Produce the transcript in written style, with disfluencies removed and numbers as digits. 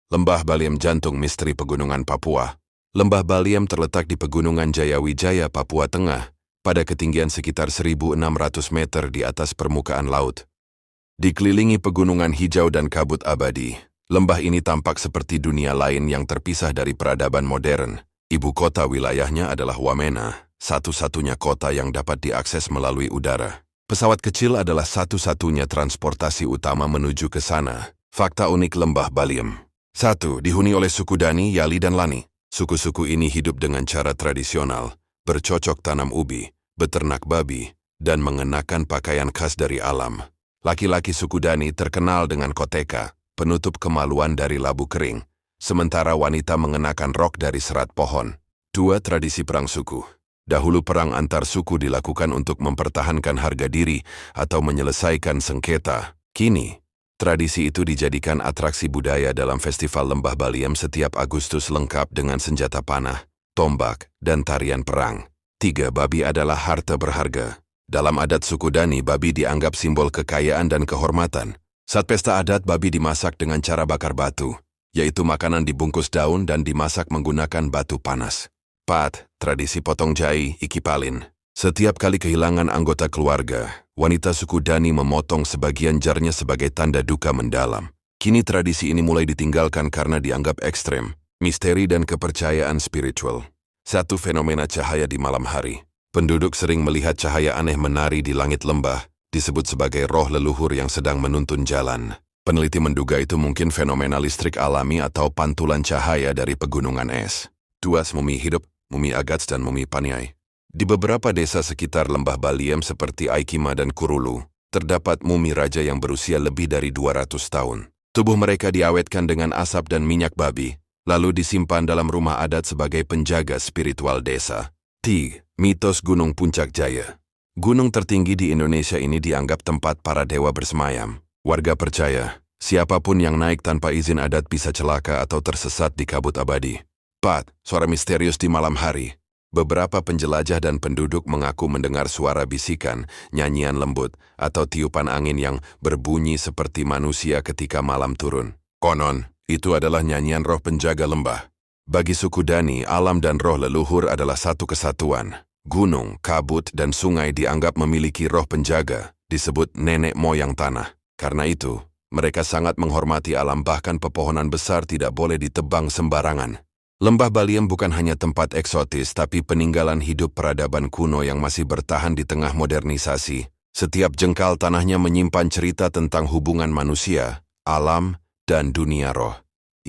Lembah Baliem Jantung Misteri Pegunungan Papua. Lembah Baliem terletak di Pegunungan Jayawijaya, Papua Tengah, pada ketinggian sekitar 1.600 meter di atas permukaan laut. Dikelilingi pegunungan hijau dan kabut abadi, lembah ini tampak seperti dunia lain yang terpisah dari peradaban modern. Ibu kota wilayahnya adalah Wamena, satu-satunya kota yang dapat diakses melalui udara. Pesawat kecil adalah satu-satunya transportasi utama menuju ke sana. Fakta unik Lembah Baliem. 1. Dihuni oleh suku Dani, Yali, dan Lani. Suku-suku ini hidup dengan cara tradisional, bercocok tanam ubi, beternak babi, dan mengenakan pakaian khas dari alam. Laki-laki suku Dani terkenal dengan koteka, penutup kemaluan dari labu kering, sementara wanita mengenakan rok dari serat pohon. 2. Tradisi perang suku. Dahulu perang antar suku dilakukan untuk mempertahankan harga diri atau menyelesaikan sengketa. Kini, tradisi itu dijadikan atraksi budaya dalam Festival Lembah Baliem setiap Agustus lengkap dengan senjata panah, tombak, dan tarian perang. 3. Babi adalah harta berharga. Dalam adat suku Dani, babi dianggap simbol kekayaan dan kehormatan. Saat pesta adat, babi dimasak dengan cara bakar batu, yaitu makanan dibungkus daun dan dimasak menggunakan batu panas. 4. Tradisi potong jai, ikipalin. Setiap kali kehilangan anggota keluarga, wanita suku Dani memotong sebagian jarnya sebagai tanda duka mendalam. Kini tradisi ini mulai ditinggalkan karena dianggap ekstrem, misteri dan kepercayaan spiritual. 1. Fenomena cahaya di malam hari. Penduduk sering melihat cahaya aneh menari di langit lembah, disebut sebagai roh leluhur yang sedang menuntun jalan. Peneliti menduga itu mungkin fenomena listrik alami atau pantulan cahaya dari pegunungan es. 2. Mumi hidup, mumi agats, dan mumi paniai. Di beberapa desa sekitar Lembah Baliem seperti Aikima dan Kurulu, terdapat mumi raja yang berusia lebih dari 200 tahun. Tubuh mereka diawetkan dengan asap dan minyak babi, lalu disimpan dalam rumah adat sebagai penjaga spiritual desa. 3. Mitos Gunung Puncak Jaya. Gunung tertinggi di Indonesia ini dianggap tempat para dewa bersemayam. Warga percaya, siapapun yang naik tanpa izin adat bisa celaka atau tersesat di kabut abadi. 4. Suara misterius di malam hari. Beberapa penjelajah dan penduduk mengaku mendengar suara bisikan, nyanyian lembut, atau tiupan angin yang berbunyi seperti manusia ketika malam turun. Konon, itu adalah nyanyian roh penjaga lembah. Bagi suku Dani, alam dan roh leluhur adalah satu kesatuan. Gunung, kabut, dan sungai dianggap memiliki roh penjaga, disebut nenek moyang tanah. Karena itu, mereka sangat menghormati alam, bahkan pepohonan besar tidak boleh ditebang sembarangan. Lembah Baliem bukan hanya tempat eksotis, tapi peninggalan hidup peradaban kuno yang masih bertahan di tengah modernisasi. Setiap jengkal tanahnya menyimpan cerita tentang hubungan manusia, alam, dan dunia roh.